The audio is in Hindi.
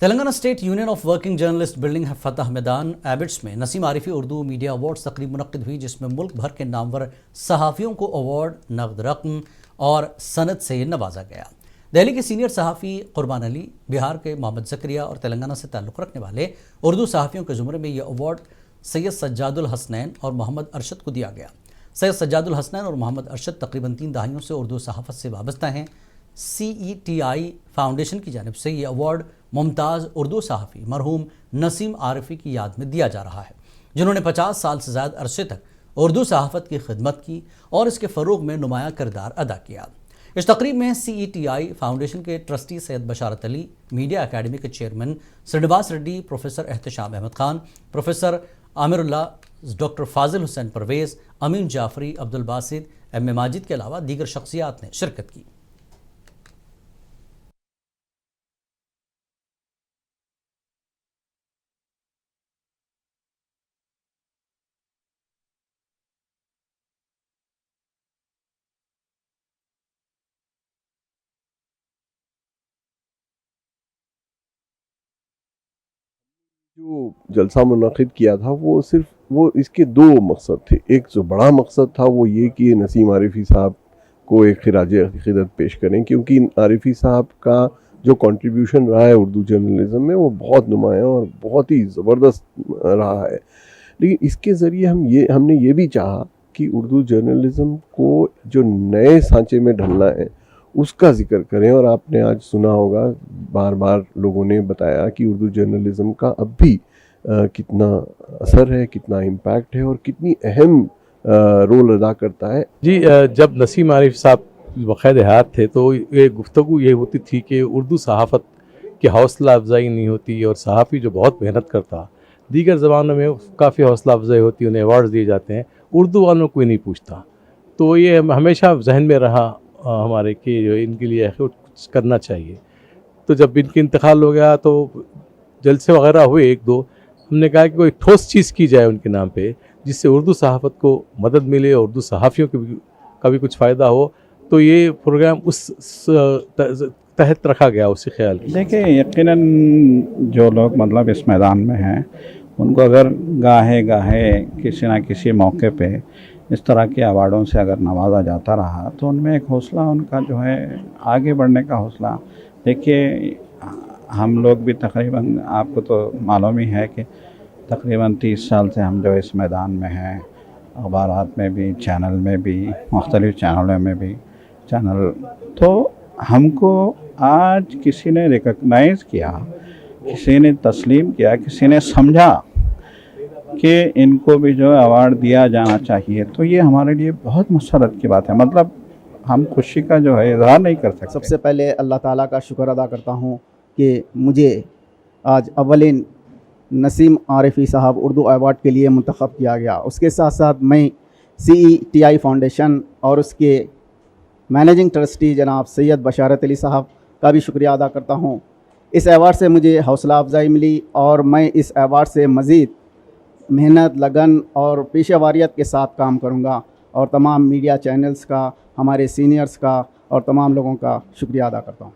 Telangana state union of working journalist building फतह मैदान एबिट्स में नसीम आरिफी उर्दू मीडिया अवार्ड्स तकरीब मुनक्किद हुई, जिसमें मुल्क भर के नामवर सहाफ़ियों को अवार्ड, नकद रकम और सनद से नवाजा गया। दिल्ली के सीनियर सहाफ़ी कुर्बान अली, बिहार के मोहम्मद ज़करिया और तेलंगाना से ताल्लुक़ रखने वाले उर्दू सहाफ़ियों के ज़ुमरे में यह अवार्ड सैयद सज्जादुल हसनैन और मोहम्मद अरशद को दिया गया। सैयद सज्जादुल हसनैन और मोहम्मद अरशद तकरीबन 3 दहाइयों से उर्दू सहाफ़त से वाबस्ता हैं। CETI फाउंडेशन की जानिब से ये अवार्ड मुमताज़ उर्दू सहाफ़ी मरहूम नसीम आरिफी की याद में दिया जा रहा है, जिन्होंने 50 साल से ज़्यादा अरसे तक उर्दू सहाफ़त की खिदमत की और इसके फ़रोग़ में नुमायाँ किरदार अदा किया। इस तकरीब में CETI फाउंडेशन के trustee Syed Basharat Ali, media academy के chairman Srinivas Reddy, professor Ehtesham Ahmed Khan, professor Aamirullah, doctor Fazil Hussain Parvez, Ameen Jafri, Abdul Basit, M.A. Majid के अलावा दीगर शख्सियात ने शिरकत की। जो जलसा मुनक़िद किया था वो सिर्फ वो इसके 2 मकसद थे। एक जो बड़ा मकसद था वो ये कि नसीम आरिफी साहब को एक खिराज अक़ीदत पेश करें, क्योंकि आरिफी साहब का जो कंट्रीब्यूशन रहा है उर्दू जर्नलिज़म में वो बहुत नुमायाँ और बहुत ही ज़बरदस्त रहा है। लेकिन इसके ज़रिए हमने ये भी चाहा कि उर्दू जर्नलिज़म को जो नए सांचे में ढलना है उसका ज़िक्र करें। और आपने आज सुना होगा, बार बार लोगों ने बताया कि उर्दू जर्नलिज़म का अब भी कितना असर है, कितना इम्पैक्ट है और कितनी अहम रोल अदा करता है। जी, जब नसीम आरिफ साहब बक़ैद हयात थे तो ये गुफ्तगू ये होती थी कि उर्दू सहाफ़त की हौसला अफजाई नहीं होती और सहाफ़ी जो बहुत मेहनत करता, दीगर ज़बानों में काफ़ी हौसला अफजाई होती, उन्हें अवार्ड दिए जाते हैं, उर्दू वालों को कोई नहीं पूछता। तो ये हमेशा जहन में रहा हमारे कि जो इनके लिए कुछ करना चाहिए। तो जब इनका इंतकाल हो गया तो जलसे वगैरह हुए 1-2, हमने कहा कि कोई ठोस चीज़ की जाए उनके नाम पे, जिससे उर्दू सहाफ़त को मदद मिले और उर्दू सहाफ़ियों का भी कुछ फ़ायदा हो। तो ये प्रोग्राम उस तहत रखा गया, उसी ख्याल की। देखिए, यकीनन जो लोग मतलब इस मैदान में हैं उनको अगर गाहे किसी ना किसी मौके पे इस तरह के अवार्डों से अगर नवाजा जाता रहा तो उनमें एक हौसला, उनका जो है आगे बढ़ने का हौसला। देखिए, हम लोग भी तकरीबन, आपको तो मालूम ही है कि तकरीबन 30 साल से हम जो इस मैदान में हैं, अखबारात में भी, चैनल में भी, मुख्तलिफ़ चैनलों में भी तो हमको आज किसी ने रिकॉग्नाइज़ किया, किसी ने तस्लीम किया, किसी ने समझा कि इनको भी जो अवार्ड दिया जाना चाहिए। तो ये हमारे लिए बहुत मसरत की बात है, मतलब हम खुशी का जो है इज़हार नहीं कर सकते। सबसे पहले अल्लाह ताला का शुक्र अदा करता हूँ कि मुझे आज अव्वलिन नसीम आरिफी साहब उर्दू अवार्ड के लिए मुंतखब किया गया। उसके साथ साथ मैं CETI फाउंडेशन और उसके मैनेजिंग ट्रस्टी जनाब सैयद बशारत अली साहब का भी शुक्रिया अदा करता हूँ। इस अवार्ड से मुझे हौसला अफजाई मिली और मैं इस अवार्ड से मज़ीद मेहनत, लगन और पेशेवारियत के साथ काम करूँगा और तमाम मीडिया चैनल्स का, हमारे सीनियर्स का और तमाम लोगों का शुक्रिया अदा करता हूँ।